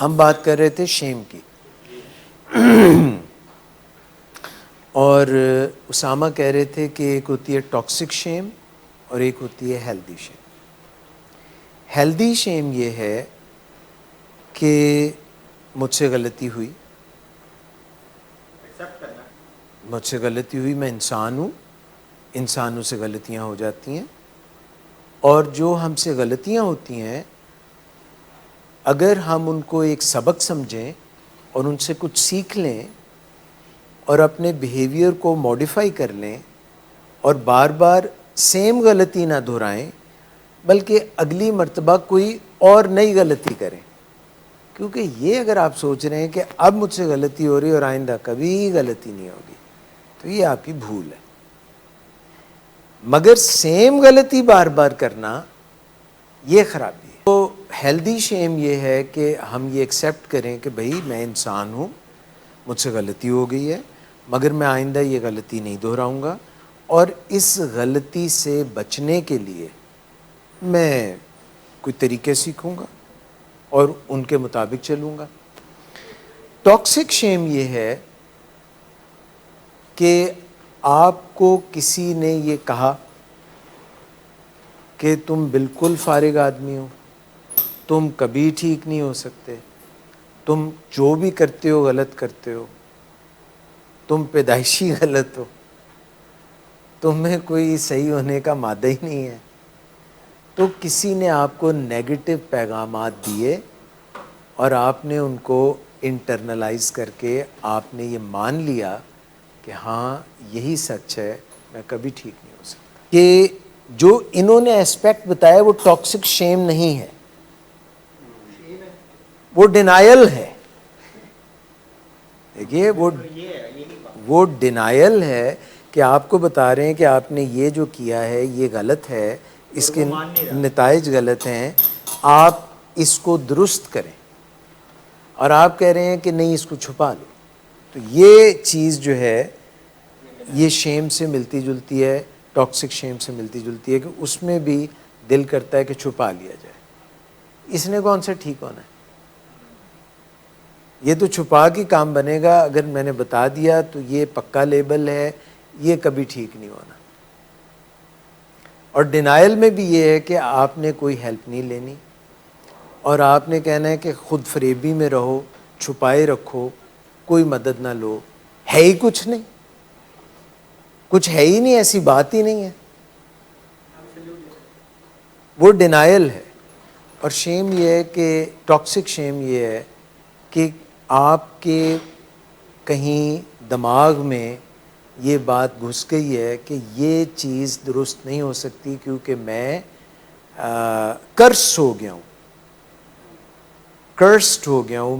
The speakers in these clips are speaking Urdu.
ہم بات کر رہے تھے شیم کی، اور اسامہ کہہ رہے تھے کہ ایک ہوتی ہے ٹاکسک شیم اور ایک ہوتی ہے ہیلدی شیم۔ ہیلدی شیم یہ ہے کہ مجھ سے غلطی ہوئی، مجھ سے غلطی ہوئی، میں انسان ہوں، انسانوں سے غلطیاں ہو جاتی ہیں، اور جو ہم سے غلطیاں ہوتی ہیں اگر ہم ان کو ایک سبق سمجھیں اور ان سے کچھ سیکھ لیں اور اپنے بیہیویئر کو موڈیفائی کر لیں اور بار بار سیم غلطی نہ دہرائیں بلکہ اگلی مرتبہ کوئی اور نئی غلطی کریں، کیونکہ یہ اگر آپ سوچ رہے ہیں کہ اب مجھ سے غلطی ہو رہی ہے اور آئندہ کبھی غلطی نہیں ہوگی تو یہ آپ کی بھول ہے، مگر سیم غلطی بار بار کرنا یہ خرابی ہے۔ تو ہیلدی شیم یہ ہے کہ ہم یہ ایکسیپٹ کریں کہ بھئی میں انسان ہوں، مجھ سے غلطی ہو گئی ہے، مگر میں آئندہ یہ غلطی نہیں دہراؤں گا، اور اس غلطی سے بچنے کے لیے میں کوئی طریقے سیکھوں گا اور ان کے مطابق چلوں گا۔ ٹاکسک شیم یہ ہے کہ آپ کو کسی نے یہ کہا کہ تم بالکل فارغ آدمی ہو، تم کبھی ٹھیک نہیں ہو سکتے، تم جو بھی کرتے ہو غلط کرتے ہو، تم پیدائشی غلط ہو، تم میں کوئی صحیح ہونے کا مادہ ہی نہیں ہے۔ تو کسی نے آپ کو نیگیٹو پیغامات دیے اور آپ نے ان کو انٹرنلائز کر کے آپ نے یہ مان لیا کہ ہاں یہی سچ ہے، میں کبھی ٹھیک نہیں ہو سکتا۔ کہ جو انہوں نے اسپیکٹ بتایا وہ ٹاکسک شیم نہیں ہے، وہ ڈینائل ہے۔ دیکھیے وہ ڈینائل ہے کہ آپ کو بتا رہے ہیں کہ آپ نے یہ جو کیا ہے یہ غلط ہے، اس کے نتائج غلط ہیں، آپ اس کو درست کریں، اور آپ کہہ رہے ہیں کہ نہیں اس کو چھپا لو۔ تو یہ چیز جو ہے یہ شیم سے ملتی جلتی ہے، ٹاکسک شیم سے ملتی جلتی ہے، کہ اس میں بھی دل کرتا ہے کہ چھپا لیا جائے۔ اس نے کون سا ٹھیک ہونا ہے؟ یہ تو چھپا کے کام بنے گا، اگر میں نے بتا دیا تو یہ پکا لیبل ہے، یہ کبھی ٹھیک نہیں ہونا۔ اور ڈینائل میں بھی یہ ہے کہ آپ نے کوئی ہیلپ نہیں لینی اور آپ نے کہنا ہے کہ خود فریبی میں رہو، چھپائے رکھو، کوئی مدد نہ لو، ہے ہی کچھ نہیں، کچھ ہے ہی نہیں، ایسی بات ہی نہیں ہے، وہ ڈینائل ہے۔ اور شیم یہ ہے کہ ٹاکسک شیم یہ ہے کہ آپ کے کہیں دماغ میں یہ بات گھس گئی ہے کہ یہ چیز درست نہیں ہو سکتی کیونکہ میں کرس ہو گیا ہوں، کرسڈ ہو گیا ہوں،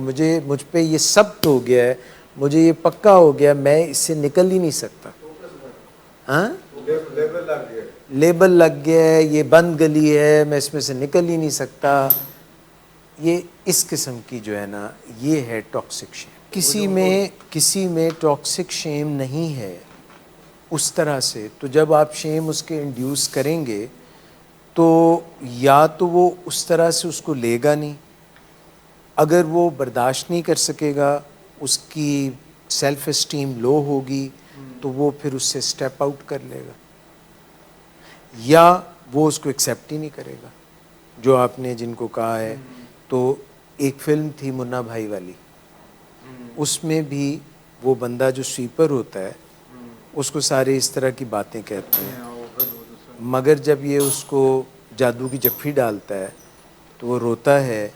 مجھ پہ یہ سبت ہو گیا ہے، مجھے یہ پکا ہو گیا، میں اس سے نکل ہی نہیں سکتا۔ ہاں لیبل لگ گیا ہے، یہ بند گلی ہے، میں اس میں سے نکل ہی نہیں سکتا۔ یہ اس قسم کی جو ہے نا یہ ہے ٹاکسک شیم۔ کسی میں ٹاکسک شیم نہیں ہے اس طرح سے، تو جب آپ شیم اس کے انڈیوس کریں گے تو یا تو وہ اس طرح سے اس کو لے گا نہیں، اگر وہ برداشت نہیں کر سکے گا، اس کی سیلف اسٹیم لو ہوگی تو وہ پھر اس سے سٹیپ آؤٹ کر لے گا، یا وہ اس کو ایکسیپٹ ہی نہیں کرے گا۔ جو آپ نے جن کو کہا ہے، تو ایک فلم تھی منا بھائی والی، اس میں بھی وہ بندہ جو سویپر ہوتا ہے اس کو سارے اس طرح کی باتیں کہتے ہیں، مگر جب یہ اس کو جادو کی جپھی ڈالتا ہے تو وہ روتا ہے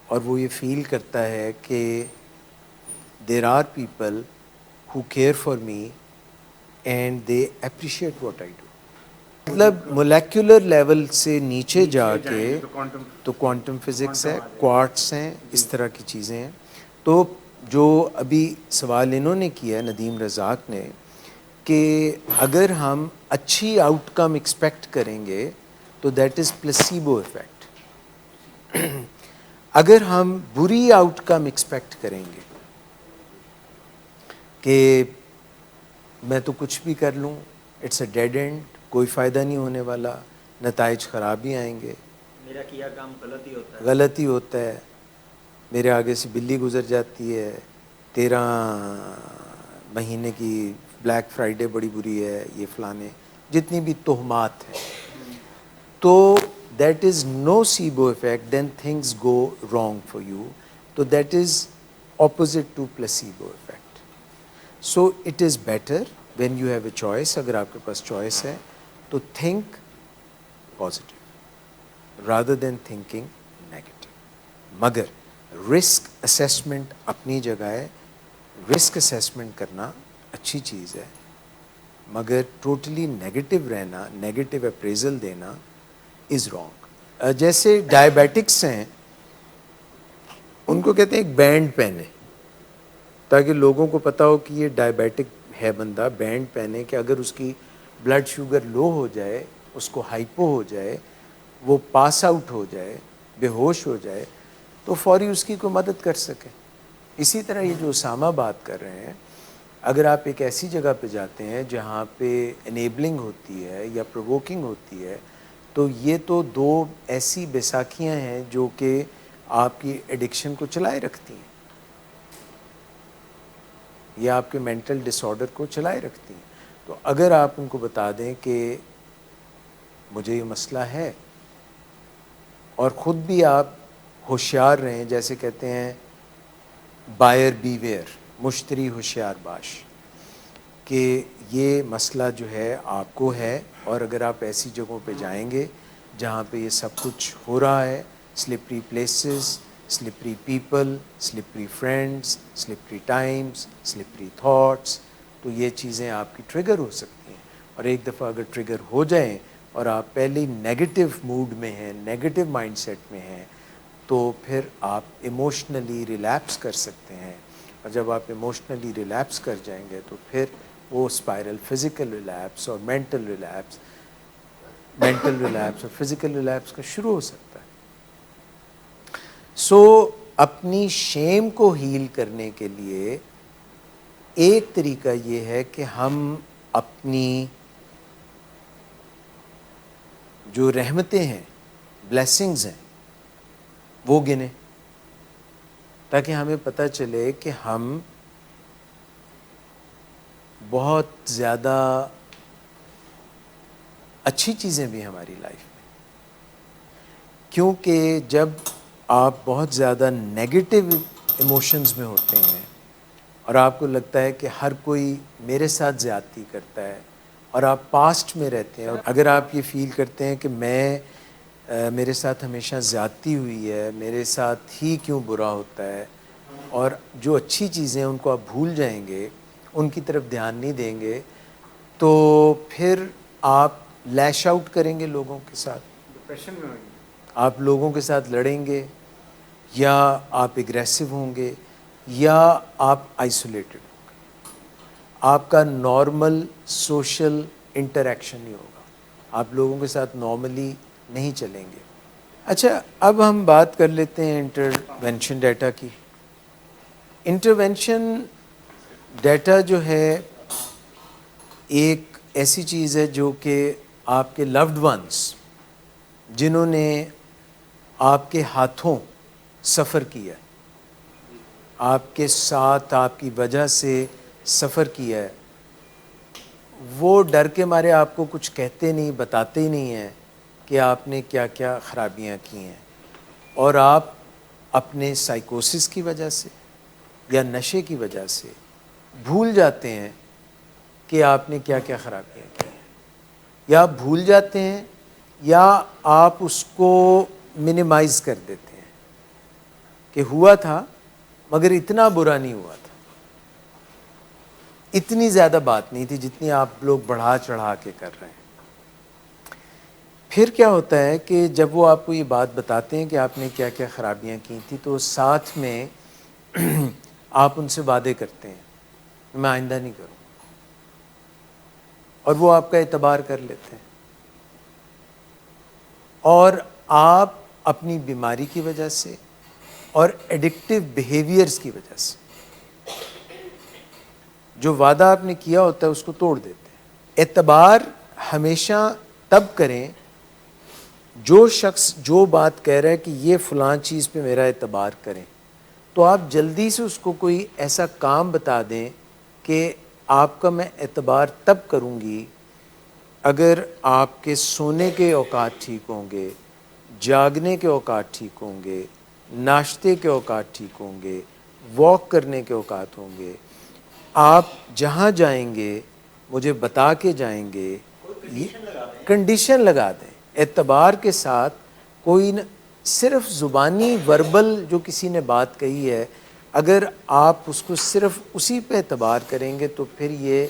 اور وہ یہ فیل کرتا ہے کہ there are people who care for me and they appreciate what I do۔ مطلب مولیکولر لیول سے نیچے جا کے تو کوانٹم فزکس ہے، کوارٹز ہیں، اس طرح کی چیزیں ہیں۔ تو جو ابھی سوال انہوں نے کیا ہے ندیم رزاق نے کہ اگر ہم اچھی آؤٹ کم ایکسپیکٹ کریں گے تو دیٹ از پلیسیبو ایفیکٹ، اگر ہم بری آؤٹ کم ایکسپیکٹ کریں گے کہ میں تو کچھ بھی کر لوں، اٹس اے ڈیڈ اینڈ، کوئی فائدہ نہیں ہونے والا، نتائج خراب ہی آئیں گے، میرا کیا کام غلط ہی ہوتا ہے، غلط ہی ہوتا ہے، میرے آگے سے بلی گزر جاتی ہے، 13 مہینے کی بلیک فرائیڈے بڑی بری ہے، یہ فلانے جتنی بھی تہمات ہیں. تو that is nocebo effect, then things go wrong for you. تو that is opposite to placebo effect. So it is better when you have a choice, اگر آپ کے پاس چوائس ہے تو think positive rather than thinking negative. مگر رسک اسیسمنٹ اپنی جگہ ہے، رسک اسیسمنٹ کرنا اچھی چیز ہے، مگر ٹوٹلی نیگیٹو رہنا، نیگیٹو اپریزل دینا از رانگ. جیسے ڈائبیٹکس ہیں، ان کو کہتے ہیں ایک بینڈ پہنے تاکہ لوگوں کو پتہ ہو کہ یہ ڈائبیٹک ہے بندہ. بینڈ پہنے کہ اگر اس کی بلڈ شوگر لو ہو جائے، اس کو ہائپو ہو جائے، وہ پاس آؤٹ ہو جائے، بے ہوش ہو جائے، تو فوری اس کی کوئی مدد کر سکے. اسی طرح یہ جو اسامہ بات کر رہے ہیں، اگر آپ ایک ایسی جگہ پہ جاتے ہیں جہاں پہ انیبلنگ ہوتی ہے یا پرووکنگ ہوتی ہے، تو یہ تو دو ایسی بیساکھیاں ہیں جو کہ آپ کی ایڈکشن کو چلائے رکھتی ہیں، یا آپ کے مینٹل ڈس آرڈر کو چلائے رکھتی ہیں. تو اگر آپ ان کو بتا دیں کہ مجھے یہ مسئلہ ہے، اور خود بھی آپ ہوشیار رہیں، جیسے کہتے ہیں بائر بی ویئر، مشتری ہوشیار باش، کہ یہ مسئلہ جو ہے آپ کو ہے، اور اگر آپ ایسی جگہوں پہ جائیں گے جہاں پہ یہ سب کچھ ہو رہا ہے، slippery places, slippery people, slippery friends, slippery Times, slippery thoughts, تو یہ چیزیں آپ کی ٹریگر ہو سکتی ہیں. اور ایک دفعہ اگر ٹریگر ہو جائیں اور آپ پہلے ہی نیگیٹو موڈ میں ہیں، نیگیٹو مائنڈ سیٹ میں ہیں، تو پھر آپ ایموشنلی ریلیپس کر سکتے ہیں. اور جب آپ ایموشنلی ریلیپس کر جائیں گے تو پھر وہ اسپائرل فزیکل ریلیپس اور مینٹل ریلیپس اور فزیکل ریلیپس کا شروع ہو سکتا ہے. سو اپنی شیم کو ہیل کرنے کے لیے ایک طریقہ یہ ہے کہ ہم اپنی جو رحمتیں ہیں، بلیسنگز ہیں، وہ گنیں، تاکہ ہمیں پتہ چلے کہ ہم بہت زیادہ اچھی چیزیں بھی ہماری لائف میں. کیونکہ جب آپ بہت زیادہ نیگیٹو ایموشنز میں ہوتے ہیں اور آپ کو لگتا ہے کہ ہر کوئی میرے ساتھ زیادتی کرتا ہے، اور آپ پاسٹ میں رہتے ہیں، اور اگر آپ یہ فیل کرتے ہیں کہ میرے ساتھ ہمیشہ زیادتی ہوئی ہے، میرے ساتھ ہی کیوں برا ہوتا ہے، اور جو اچھی چیزیں ان کو آپ بھول جائیں گے، ان کی طرف دھیان نہیں دیں گے، تو پھر آپ لیش آؤٹ کریں گے لوگوں کے ساتھ، ڈپریشن میں ہوئیں گے، آپ لوگوں کے ساتھ لڑیں گے، یا آپ اگریسو ہوں گے، یا آپ آئسولیٹڈ ہوں گے. آپ کا نارمل سوشل انٹریکشن نہیں ہوگا، آپ لوگوں کے ساتھ نارملی نہیں چلیں گے. اچھا، اب ہم بات کر لیتے ہیں انٹرونشن ڈیٹا کی. انٹرونشن ڈیٹا جو ہے ایک ایسی چیز ہے جو کہ آپ کے لوڈ ونس، جنہوں نے آپ کے ہاتھوں سفر کیا، آپ کے ساتھ آپ کی وجہ سے سفر کیا ہے، وہ ڈر کے مارے آپ کو کچھ کہتے نہیں، بتاتے ہی نہیں ہیں کہ آپ نے کیا کیا خرابیاں کی ہیں، اور آپ اپنے سائیکوسس کی وجہ سے یا نشے کی وجہ سے بھول جاتے ہیں کہ آپ نے کیا کیا خرابیاں کی ہیں، یا آپ بھول جاتے ہیں، یا آپ اس کو منیمائز کر دیتے ہیں کہ ہوا تھا مگر اتنا برا نہیں ہوا تھا، اتنی زیادہ بات نہیں تھی جتنی آپ لوگ بڑھا چڑھا کے کر رہے ہیں. پھر کیا ہوتا ہے کہ جب وہ آپ کو یہ بات بتاتے ہیں کہ آپ نے کیا کیا خرابیاں کی تھیں، تو ساتھ میں آپ ان سے وعدے کرتے ہیں میں آئندہ نہیں کروں، اور وہ آپ کا اعتبار کر لیتے ہیں، اور آپ اپنی بیماری کی وجہ سے اور ایڈکٹیو بیہیویئرز کی وجہ سے جو وعدہ آپ نے کیا ہوتا ہے اس کو توڑ دیتے ہیں. اعتبار ہمیشہ تب کریں جو شخص جو بات کہہ رہا ہے کہ یہ فلاں چیز پہ میرا اعتبار کریں، تو آپ جلدی سے اس کو کوئی ایسا کام بتا دیں کہ آپ کا میں اعتبار تب کروں گی اگر آپ کے سونے کے اوقات ٹھیک ہوں گے، جاگنے کے اوقات ٹھیک ہوں گے، ناشتے کے اوقات ٹھیک ہوں گے، واک کرنے کے اوقات ہوں گے، آپ جہاں جائیں گے مجھے بتا کے جائیں گے، کنڈیشن لگا دیں اعتبار کے ساتھ. کوئی صرف زبانی وربل جو کسی نے بات کہی ہے، اگر آپ اس کو صرف اسی پہ اعتبار کریں گے تو پھر یہ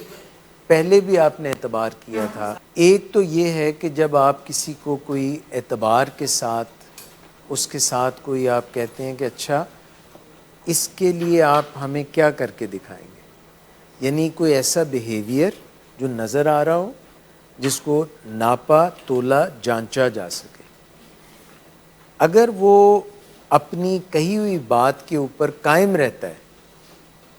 پہلے بھی آپ نے اعتبار کیا تھا. ایک تو یہ ہے کہ جب آپ کسی کو کوئی اعتبار کے ساتھ اس کے ساتھ کوئی آپ کہتے ہیں کہ اچھا اس کے لیے آپ ہمیں کیا کر کے دکھائیں گے، یعنی کوئی ایسا بیہیویئر جو نظر آ رہا ہو، جس کو ناپا تولا جانچا جا سکے. اگر وہ اپنی کہی ہوئی بات کے اوپر قائم رہتا ہے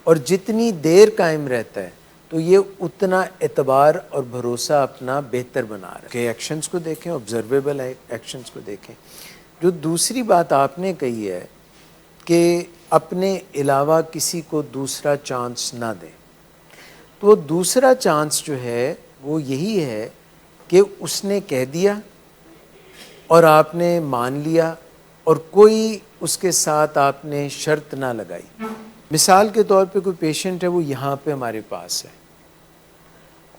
اور جتنی دیر قائم رہتا ہے تو یہ اتنا اعتبار اور بھروسہ اپنا بہتر بنا رہا ہے کہ ایکشنز کو دیکھیں، آبزرویبل ایکشنز کو دیکھیں. جو دوسری بات آپ نے کہی ہے کہ اپنے علاوہ کسی کو دوسرا چانس نہ دیں، تو دوسرا چانس جو ہے وہ یہی ہے کہ اس نے کہہ دیا اور آپ نے مان لیا اور کوئی اس کے ساتھ آپ نے شرط نہ لگائی. مثال کے طور پہ کوئی پیشنٹ ہے، وہ یہاں پہ ہمارے پاس ہے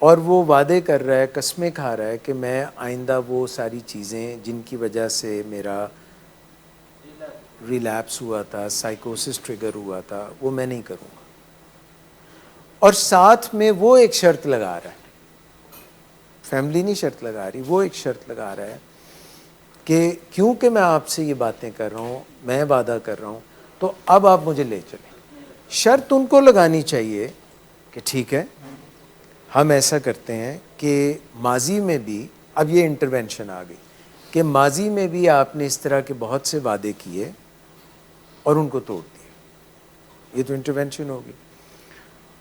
اور وہ وعدے کر رہا ہے، قسمیں کھا رہا ہے کہ میں آئندہ وہ ساری چیزیں جن کی وجہ سے میرا ریلیپس ہوا تھا، سائیکوسس ٹریگر ہوا تھا، وہ میں نہیں کروں گا. اور ساتھ میں وہ ایک شرط لگا رہا ہے، فیملی نہیں شرط لگا رہی، وہ ایک شرط لگا رہا ہے کہ کیونکہ میں آپ سے یہ باتیں کر رہا ہوں، میں وعدہ کر رہا ہوں، تو اب آپ مجھے لے چلیں. شرط ان کو لگانی چاہیے کہ ٹھیک ہے ہم ایسا کرتے ہیں کہ ماضی میں بھی، اب یہ انٹرونشن آ گئی کہ ماضی میں بھی آپ نے اس طرح کے بہت سے وعدے کیے اور ان کو توڑ دیے، یہ تو انٹرونشن ہوگی.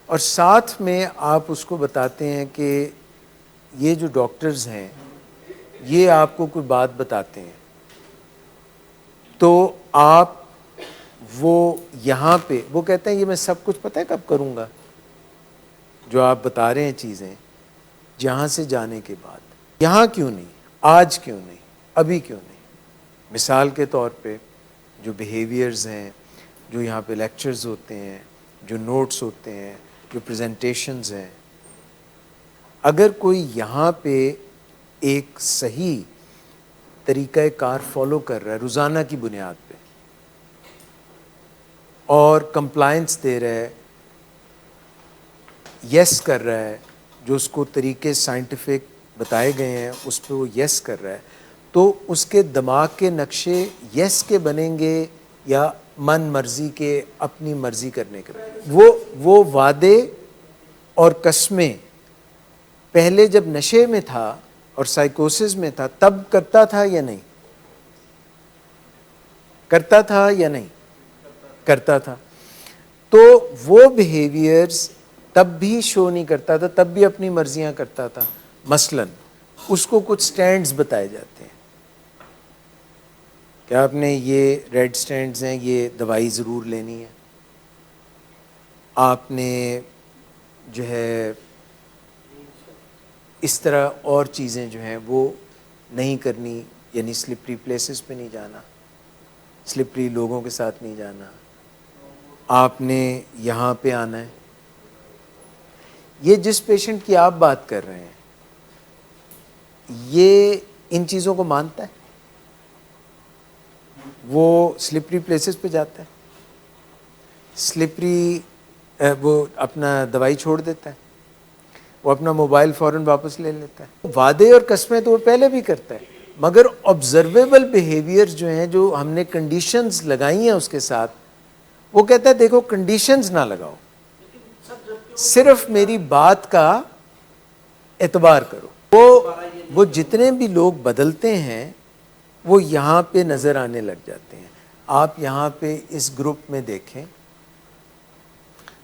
اور ساتھ میں آپ اس کو بتاتے ہیں کہ یہ جو ڈاکٹرز ہیں یہ آپ کو کوئی بات بتاتے ہیں تو آپ وہ یہاں پہ وہ کہتے ہیں یہ میں سب کچھ پتہ ہے کب کروں گا جو آپ بتا رہے ہیں چیزیں، جہاں سے جانے کے بعد. یہاں کیوں نہیں، آج کیوں نہیں، ابھی کیوں نہیں. مثال کے طور پہ جو بیہیویئرز ہیں، جو یہاں پہ لیکچرز ہوتے ہیں، جو نوٹس ہوتے ہیں، جو پریزنٹیشنز ہیں، اگر کوئی یہاں پہ ایک صحیح طریقہ کار فالو کر رہا ہے روزانہ کی بنیاد پہ اور کمپلائنس دے رہا ہے، یس کر رہا ہے، جو اس کو طریقے سائنٹیفک بتائے گئے ہیں اس پہ وہ یس کر رہا ہے، تو اس کے دماغ کے نقشے یس کے بنیں گے یا من مرضی کے، اپنی مرضی کرنے کے. وہ وعدے اور قسمیں پہلے جب نشے میں تھا اور سائیکوسس میں تھا تب کرتا تھا یا نہیں کرتا تھا یا نہیں کرتا تھا. تو وہ بیہیویئرز تب بھی شو نہیں کرتا تھا، تب بھی اپنی مرضیاں کرتا تھا. مثلا اس کو کچھ سٹینڈز بتائے جاتے ہیں کہ آپ نے یہ ریڈ سٹینڈز ہیں، یہ دوائی ضرور لینی ہے، آپ نے جو ہے اس طرح اور چیزیں جو ہیں وہ نہیں کرنی، یعنی سلپری پلیسز پہ نہیں جانا، سلپری لوگوں کے ساتھ نہیں جانا، آپ نے یہاں پہ آنا ہے. یہ جس پیشنٹ کی آپ بات کر رہے ہیں یہ ان چیزوں کو مانتا ہے، وہ سلپری پلیسز پہ جاتا ہے، سلپری وہ اپنا دوائی چھوڑ دیتا ہے، وہ اپنا موبائل فوراً واپس لے لیتا ہے. وعدے اور قسمیں تو وہ پہلے بھی کرتا ہے، مگر آبزرویبل بیہیویئر جو ہیں، جو ہم نے کنڈیشنز لگائی ہیں اس کے ساتھ، وہ کہتا ہے دیکھو کنڈیشنز نہ لگاؤ، صرف میری بات کا اعتبار کرو. وہ جتنے بھی لوگ بدلتے ہیں وہ یہاں پہ نظر آنے لگ جاتے ہیں. آپ یہاں پہ اس گروپ میں دیکھیں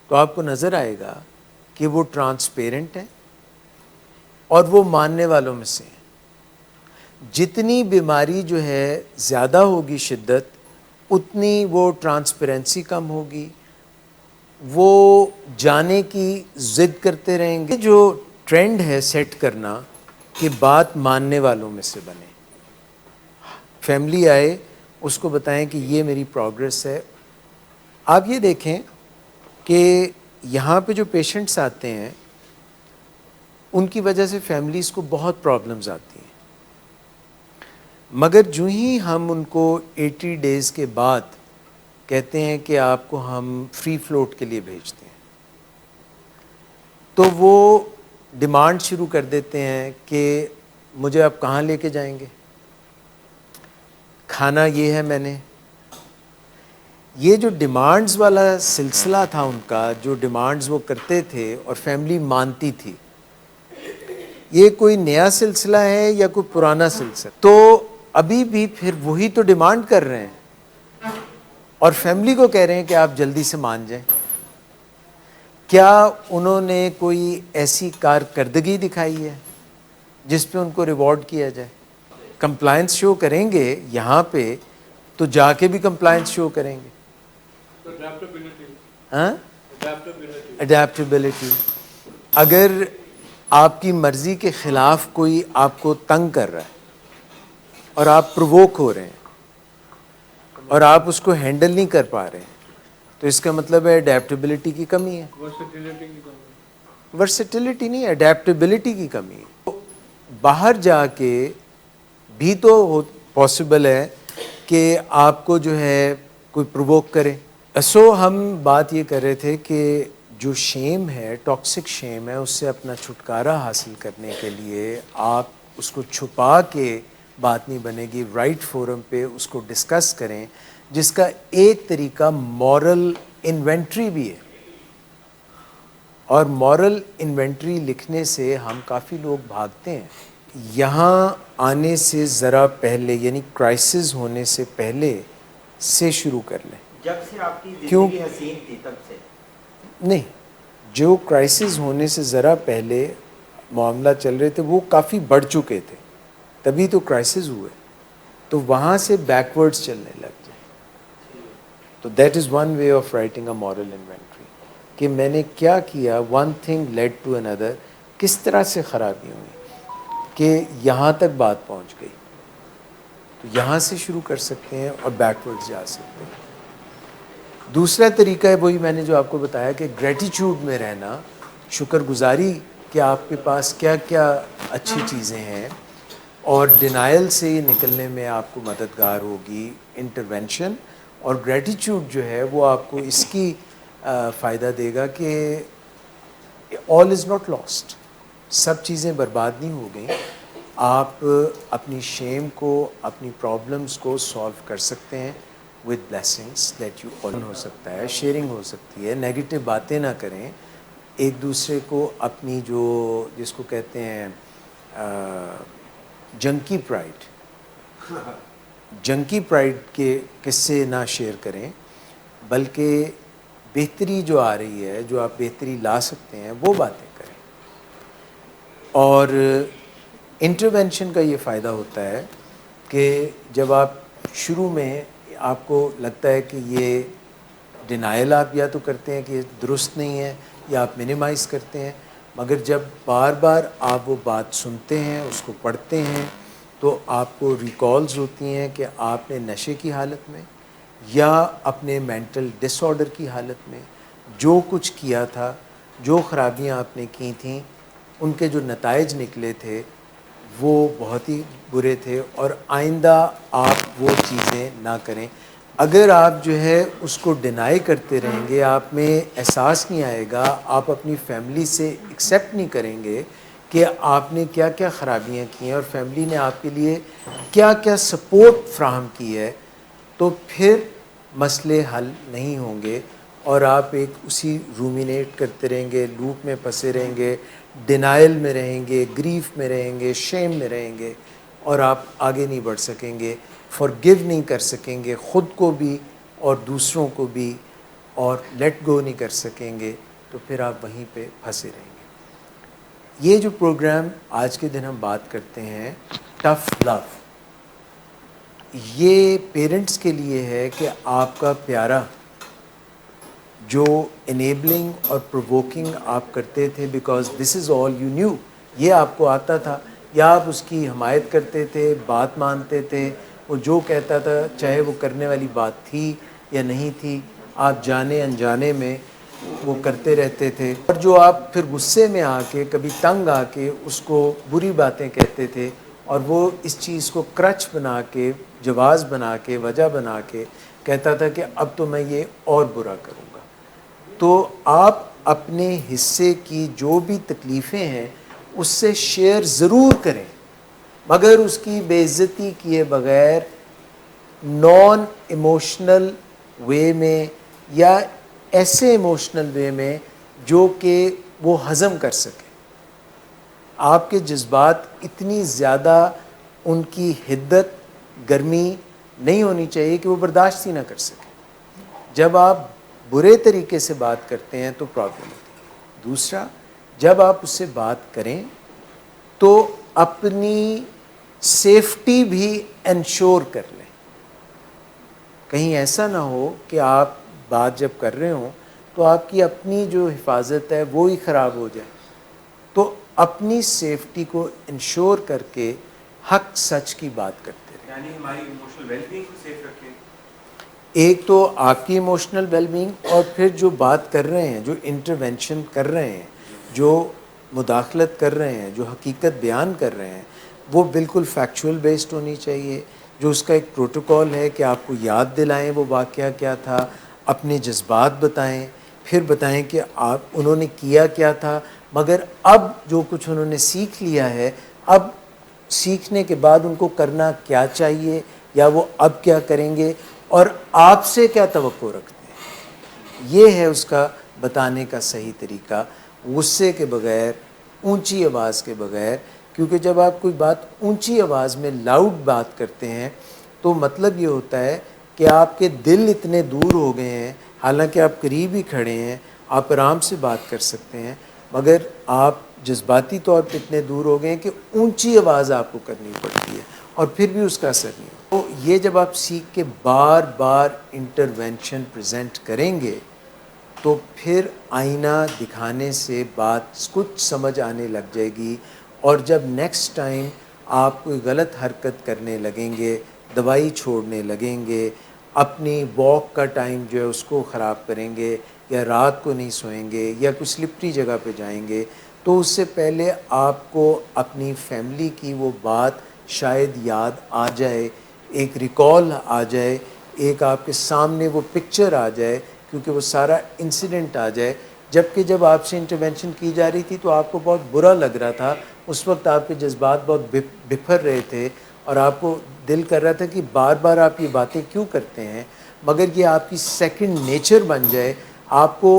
تو آپ کو نظر آئے گا کہ وہ ٹرانسپیرنٹ ہے اور وہ ماننے والوں میں سے ہیں. جتنی بیماری جو ہے زیادہ ہوگی شدت، اتنی وہ ٹرانسپیرنسی کم ہوگی، وہ جانے کی ضد کرتے رہیں گے. جو ٹرینڈ ہے سیٹ کرنا کہ بات ماننے والوں میں سے بنے، فیملی آئے اس کو بتائیں کہ یہ میری پروگرس ہے. آپ یہ دیکھیں کہ یہاں پہ جو پیشنٹس آتے ہیں ان کی وجہ سے فیملیز کو بہت پرابلمز آتی ہیں، مگر جو ہی ہم ان کو 80 ڈیز کے بعد کہتے ہیں کہ آپ کو ہم فری فلوٹ کے لیے بھیجتے ہیں تو وہ ڈیمانڈ شروع کر دیتے ہیں کہ مجھے آپ کہاں لے کے جائیں گے، کھانا یہ ہے. میں نے یہ جو ڈیمانڈز والا سلسلہ تھا ان کا، جو ڈیمانڈز وہ کرتے تھے اور فیملی مانتی تھی، یہ کوئی نیا سلسلہ ہے یا کوئی پرانا سلسلہ؟ تو ابھی بھی پھر وہی تو ڈیمانڈ کر رہے ہیں اور فیملی کو کہہ رہے ہیں کہ آپ جلدی سے مان جائیں. کیا انہوں نے کوئی ایسی کارکردگی دکھائی ہے جس پہ ان کو ریوارڈ کیا جائے؟ کمپلائنس شو کریں گے یہاں پہ تو جا کے بھی کمپلائنس شو کریں گے. ہاں، اڈیپٹیبلٹی. اگر آپ کی مرضی کے خلاف کوئی آپ کو تنگ کر رہا ہے اور آپ پرووک ہو رہے ہیں اور آپ اس کو ہینڈل نہیں کر پا رہے ہیں تو اس کا مطلب ہے اڈیپٹیبلٹی کی کمی ہے. ورسٹیلٹی نہیں، اڈیپٹیبلٹی کی کمی ہے. باہر جا کے بھی تو پاسبل ہے کہ آپ کو جو ہے کوئی پرووک کرے. سو ہم بات یہ کر رہے تھے کہ جو شیم ہے، ٹاکسک شیم ہے، اس سے اپنا چھٹکارا حاصل کرنے کے لیے آپ اس کو چھپا کے بات نہیں بنے گی. رائٹ فورم پہ اس کو ڈسکس کریں، جس کا ایک طریقہ مورل انوینٹری بھی ہے. اور مورل انوینٹری لکھنے سے ہم کافی لوگ بھاگتے ہیں. یہاں آنے سے ذرا پہلے، یعنی کرائسس ہونے سے پہلے سے شروع کر لیں. جب سے آپ کی زندگی حسین تھی تب سے نہیں، جو کرائسس ہونے سے ذرا پہلے معاملہ چل رہے تھے وہ کافی بڑھ چکے تھے، تبھی تو کرائسس ہوئے. تو وہاں سے بیکورڈز چلنے لگ جائیں. تو that is one way of writing a moral inventory کہ میں نے کیا کیا، ون تھنگ لیڈ ٹو اندر، کس طرح سے خرابی ہوئی کہ یہاں تک بات پہنچ گئی. تو یہاں سے شروع کر سکتے ہیں اور بیکورڈ جا سکتے ہیں. دوسرا طریقہ ہے وہی میں نے جو آپ کو بتایا کہ گریٹیچیوڈ میں رہنا، شکر گزاری کہ آپ کے پاس کیا کیا اچھی چیزیں ہیں، اور ڈینائل سے نکلنے میں آپ کو مددگار ہوگی انٹرونشن. اور گریٹیچیوڈ جو ہے وہ آپ کو اس کی فائدہ دے گا کہ آل از ناٹ لاسٹ، سب چیزیں برباد نہیں ہو گئیں. آپ اپنی شیم کو، اپنی پرابلمس کو سالو کر سکتے ہیں with blessings that you all ہو سکتا ہے، شیئرنگ ہو سکتی ہے. نیگیٹو باتیں نہ کریں، ایک دوسرے کو اپنی جو جس کو کہتے ہیں جنکی پرائڈ کے قصے نہ شیئر کریں، بلکہ بہتری جو آ رہی ہے، جو آپ بہتری لا سکتے ہیں وہ باتیں کریں. اور انٹرونشن کا یہ فائدہ ہوتا ہے کہ جب آپ شروع میں آپ کو لگتا ہے کہ یہ ڈینائل آپ یا تو کرتے ہیں کہ یہ درست نہیں ہے یا آپ منیمائز کرتے ہیں، مگر جب بار بار آپ وہ بات سنتے ہیں، اس کو پڑھتے ہیں، تو آپ کو ریکالز ہوتی ہیں کہ آپ نے نشے کی حالت میں یا اپنے مینٹل ڈس آرڈر کی حالت میں جو کچھ کیا تھا، جو خرابیاں آپ نے کی تھیں، ان کے جو نتائج نکلے تھے وہ بہت ہی برے تھے، اور آئندہ آپ وہ چیزیں نہ کریں. اگر آپ جو ہے اس کو ڈینائی کرتے رہیں گے، آپ میں احساس نہیں آئے گا، آپ اپنی فیملی سے ایکسیپٹ نہیں کریں گے کہ آپ نے کیا کیا خرابیاں کی ہیں اور فیملی نے آپ کے لیے کیا کیا سپورٹ فراہم کی ہے، تو پھر مسئلے حل نہیں ہوں گے اور آپ ایک اسی رومینیٹ کرتے رہیں گے، لوپ میں پھنسے رہیں گے، ڈینائل میں رہیں گے، گریف میں رہیں گے، شیم میں رہیں گے، اور آپ آگے نہیں بڑھ سکیں گے، فارگیو نہیں کر سکیں گے خود کو بھی اور دوسروں کو بھی، اور لیٹ گو نہیں کر سکیں گے. تو پھر آپ وہیں پہ پھنسے رہیں گے. یہ جو پروگرام آج کے دن ہم بات کرتے ہیں ٹف لو، یہ پیرنٹس کے لیے ہے کہ آپ کا پیارا جو انیبلنگ اور پرووکنگ آپ کرتے تھے because this is all you new, یہ آپ کو آتا تھا، یا آپ اس کی حمایت کرتے تھے، بات مانتے تھے، وہ جو کہتا تھا چاہے وہ کرنے والی بات تھی یا نہیں تھی، آپ جانے انجانے میں وہ کرتے رہتے تھے، اور جو آپ پھر غصے میں آ کے کبھی تنگ آ کے اس کو بری باتیں کہتے تھے، اور وہ اس چیز کو کرچ بنا کے، جواز بنا کے، وجہ بنا کے کہتا تھا کہ اب تو میں یہ اور برا کروں گا۔ تو آپ اپنے حصے کی جو بھی تکلیفیں ہیں اس سے شیئر ضرور کریں، مگر اس کی بے عزتی کیے بغیر، نان ایموشنل وے میں، یا ایسے ایموشنل وے میں جو کہ وہ ہضم کر سکے۔ آپ کے جذبات اتنی زیادہ ان کی حدت، گرمی نہیں ہونی چاہیے کہ وہ برداشت ہی نہ کر سکے۔ جب آپ برے طریقے سے بات کرتے ہیں تو پرابلم ہوتی ہے۔ دوسرا، جب آپ اس سے بات کریں تو اپنی سیفٹی بھی انشور کر لیں۔ کہیں ایسا نہ ہو کہ آپ بات جب کر رہے ہوں تو آپ کی اپنی جو حفاظت ہے وہ ہی خراب ہو جائے۔ تو اپنی سیفٹی کو انشور کر کے حق سچ کی بات کرتے رہیں۔ یعنی ہماری ایموشنل ویل بینگ کو سیف رکھیں۔ ایک تو آپ کی ایموشنل ویل بینگ، اور پھر جو بات کر رہے ہیں، جو انٹرونشن کر رہے ہیں، جو مداخلت کر رہے ہیں، جو حقیقت بیان کر رہے ہیں، وہ بالکل فیکچول بیسڈ ہونی چاہیے۔ جو اس کا ایک پروٹوکول ہے کہ آپ کو یاد دلائیں وہ واقعہ کیا تھا، اپنے جذبات بتائیں، پھر بتائیں کہ انہوں نے کیا کیا تھا، مگر اب جو کچھ انہوں نے سیکھ لیا ہے، اب سیکھنے کے بعد ان کو کرنا کیا چاہیے، یا وہ اب کیا کریں گے، اور آپ سے کیا توقع رکھتے ہیں۔ یہ ہے اس کا بتانے کا صحیح طریقہ، غصے کے بغیر، اونچی آواز کے بغیر، کیونکہ جب آپ کوئی بات اونچی آواز میں لاؤڈ بات کرتے ہیں تو مطلب یہ ہوتا ہے کہ آپ کے دل اتنے دور ہو گئے ہیں، حالانکہ آپ قریب ہی کھڑے ہیں، آپ آرام سے بات کر سکتے ہیں، مگر آپ جذباتی طور پہ اتنے دور ہو گئے ہیں کہ اونچی آواز آپ کو کرنی پڑتی ہے، اور پھر بھی اس کا اثر نہیں ہو۔ تو یہ جب آپ سیکھ کے بار بار انٹرونشن پریزنٹ کریں گے تو پھر آئینہ دکھانے سے بات کچھ سمجھ آنے لگ جائے گی، اور جب نیکسٹ ٹائم آپ کوئی غلط حرکت کرنے لگیں گے، دوائی چھوڑنے لگیں گے، اپنی واک کا ٹائم جو ہے اس کو خراب کریں گے، یا رات کو نہیں سوئیں گے، یا کوئی سلپری جگہ پہ جائیں گے، تو اس سے پہلے آپ کو اپنی فیملی کی وہ بات شاید یاد آ جائے، ایک ریکال آ جائے، ایک آپ کے سامنے وہ پکچر آ جائے، کیونکہ وہ سارا انسیڈنٹ آ جائے۔ جبکہ جب آپ سے انٹرونشن کی جا رہی تھی تو آپ کو بہت برا لگ رہا تھا، اس وقت آپ کے جذبات بہت بکھر رہے تھے، اور آپ کو دل کر رہا تھا کہ بار بار آپ یہ باتیں کیوں کرتے ہیں، مگر یہ آپ کی سیکنڈ نیچر بن جائے۔ آپ کو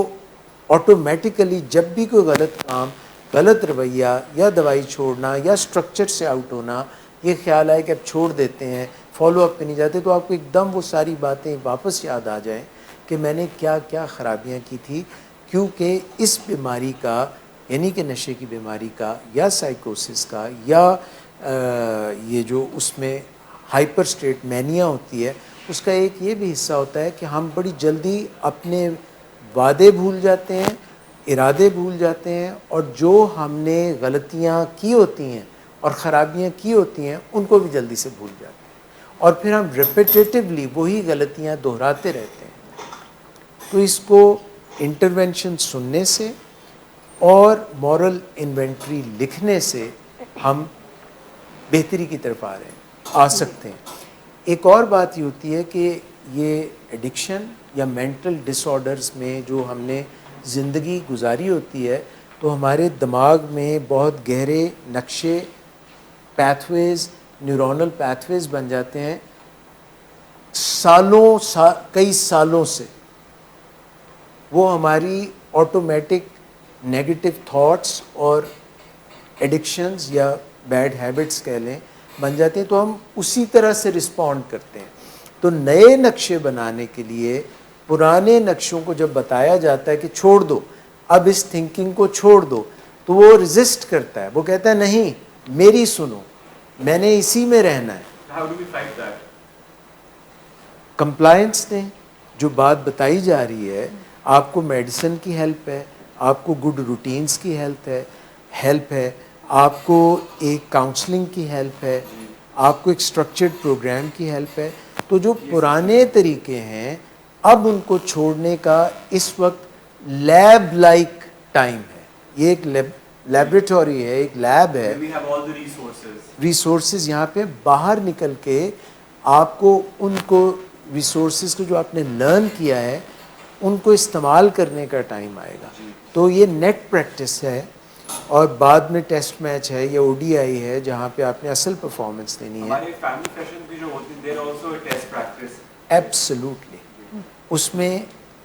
آٹومیٹیکلی جب بھی کوئی غلط کام، غلط رویہ، یا دوائی چھوڑنا، یا سٹرکچر سے آؤٹ ہونا، یہ خیال آئے کہ اب چھوڑ دیتے ہیں، فالو اپ پہ نہیں جاتے، تو آپ کو ایک دم وہ ساری باتیں واپس یاد آ جائیں کہ میں نے کیا کیا خرابیاں کی تھی، کیونکہ اس بیماری کا، یعنی کہ نشے کی بیماری کا، یا سائیکوسس کا، یا یہ جو اس میں ہائپر اسٹیٹ مینیا ہوتی ہے، اس کا ایک یہ بھی حصہ ہوتا ہے کہ ہم بڑی جلدی اپنے وعدے بھول جاتے ہیں، ارادے بھول جاتے ہیں، اور جو ہم نے غلطیاں کی ہوتی ہیں اور خرابیاں کی ہوتی ہیں ان کو بھی جلدی سے بھول جاتے ہیں، اور پھر ہم ریپیٹیٹیولی وہی غلطیاں دہراتے رہتے ہیں۔ تو اس کو انٹرونشن سننے سے اور مورل انوینٹری لکھنے سے ہم بہتری کی طرف آ سکتے ہیں۔ ایک اور بات یہ ہوتی ہے کہ یہ ایڈکشن یا مینٹل ڈس آرڈرز میں جو ہم نے زندگی گزاری ہوتی ہے، تو ہمارے دماغ میں بہت گہرے نقشے، پیتھویز، نیورونل پیتھویز بن جاتے ہیں کئی سالوں سے۔ وہ ہماری آٹومیٹک نیگیٹو تھاٹس اور ایڈکشنز یا بیڈ ہیبٹس کہہ لیں بن جاتے ہیں، تو ہم اسی طرح سے رسپونڈ کرتے ہیں۔ تو نئے نقشے بنانے کے لیے پرانے نقشوں کو جب بتایا جاتا ہے کہ چھوڑ دو، اب اس تھنکنگ کو چھوڑ دو، تو وہ ریزسٹ کرتا ہے، وہ کہتا ہے نہیں، میری سنو، میں نے اسی میں رہنا ہے۔ How do we fight that? Compliance دیں. جو بات بتائی جا رہی ہے, آپ کو میڈیسن کی ہیلپ ہے, آپ کو گڈ روٹینز کی ہیلپ ہے, آپ کو ایک کاؤنسلنگ کی ہیلپ ہے, آپ کو ایک اسٹرکچرڈ پروگرام کی ہیلپ ہے. تو جو پرانے طریقے ہیں اب ان کو چھوڑنے کا اس وقت لیب لائک ٹائم ہے. یہ ایک لیبریٹوری ہے, ایک لیب ہے. We have all the resources. Resources یہاں پہ باہر نکل کے آپ کو ان کو ریسورسز کو جو آپ نے لرن کیا ہے ان کو استعمال کرنے کا ٹائم آئے گا. تو یہ نیٹ پریکٹس ہے اور بعد میں ٹیسٹ میچ ہے یا او ڈی آئی ہے جہاں پہ آپ نے اصل پرفارمنس دینی ہے. ہمارے فیملی سیشن بھی جو ہوتے ہیں دیر آلسو ٹیسٹ پریکٹس. ایبسلیوٹلی. اس میں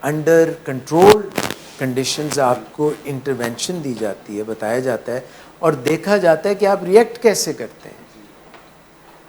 انڈر کنٹرول کنڈیشنز آپ کو انٹرونشن دی جاتی ہے, بتایا جاتا ہے اور دیکھا جاتا ہے کہ آپ ریئیکٹ کیسے کرتے ہیں.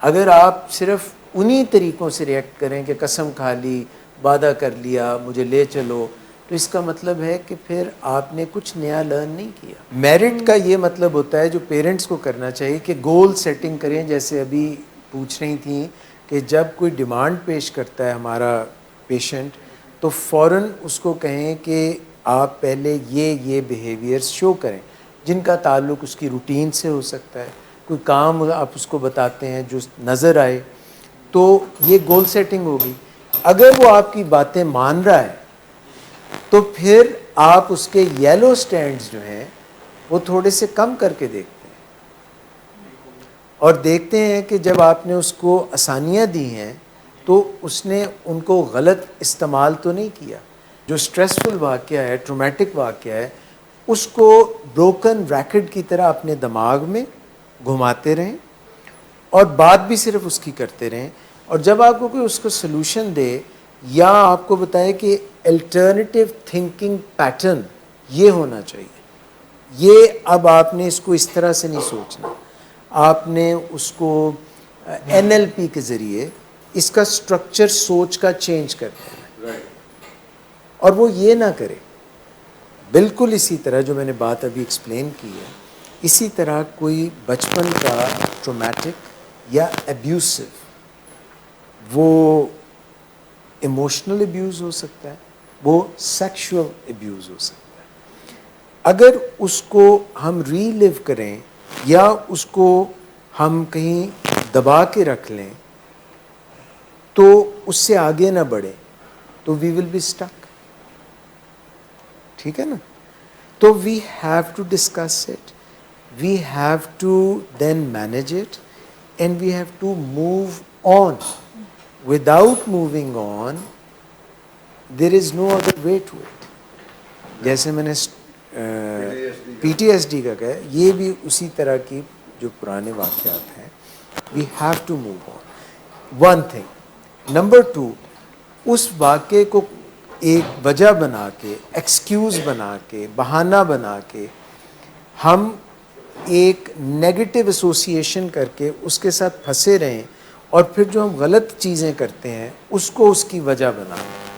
اگر آپ صرف انہی طریقوں سے ریئیکٹ کریں کہ قسم کھا لی, وعدہ کر لیا, مجھے لے چلو, تو اس کا مطلب ہے کہ پھر آپ نے کچھ نیا لرن نہیں کیا. میرٹ کا یہ مطلب ہوتا ہے جو پیرنٹس کو کرنا چاہیے کہ گول سیٹنگ کریں. جیسے ابھی پوچھ رہی تھیں کہ جب کوئی ڈیمانڈ پیش کرتا ہے ہمارا پیشنٹ تو فوراً اس کو کہیں کہ آپ پہلے یہ بیہیویئرز شو کریں جن کا تعلق اس کی روٹین سے ہو سکتا ہے. کوئی کام آپ اس کو بتاتے ہیں جو نظر آئے, تو یہ گول سیٹنگ ہوگی. اگر وہ آپ کی باتیں مان رہا ہے تو پھر آپ اس کے یلو سٹینڈز جو ہیں وہ تھوڑے سے کم کر کے دیکھتے ہیں اور دیکھتے ہیں کہ جب آپ نے اس کو آسانیاں دی ہیں تو اس نے ان کو غلط استعمال تو نہیں کیا. جو سٹریسفل واقعہ ہے, ٹرومیٹک واقعہ ہے, اس کو بروکن ریکٹ کی طرح اپنے دماغ میں گھماتے رہیں اور بات بھی صرف اس کی کرتے رہیں. اور جب آپ کو کوئی اس کو سلوشن دے یا آپ کو بتائے کہ الٹرنیٹیو تھنکنگ پیٹرن یہ ہونا چاہیے, یہ اب آپ نے اس کو اس طرح سے نہیں سوچنا, آپ نے اس کو این ایل پی کے ذریعے اس کا سٹرکچر سوچ کا چینج کر دینا. اور وہ یہ نہ کرے بالکل اسی طرح جو میں نے بات ابھی ایکسپلین کی ہے, اسی طرح کوئی بچپن کا ٹرومیٹک یا ایبیوسو, وہ ایموشنل ایبیوز ہو سکتا ہے, وہ سیکشول ایبیوز ہو سکتا ہے. اگر اس کو ہم ری لیو کریں یا اس کو ہم کہیں دبا کے رکھ لیں تو اس سے آگے نہ بڑھیں تو وی ول بی اسٹک. ٹھیک ہے نا. تو we have to discuss it, we have to then manage it and we have to move on. Without moving on there is no other way to it. جیسے میں نے پی ٹی ایس ڈی کا کہا, یہ بھی اسی طرح کی جو پرانے واقعات ہیں. We have to move on, one thing. Number two, اس واقعے کو ایک وجہ بنا کے, ایکسکیوز بنا کے, بہانہ بنا کے ہم ایک نیگیٹو ایسوسیشن کر کے اس کے ساتھ پھنسے رہیں اور پھر جو ہم غلط چیزیں کرتے ہیں اس کو اس کی وجہ بنا لیں.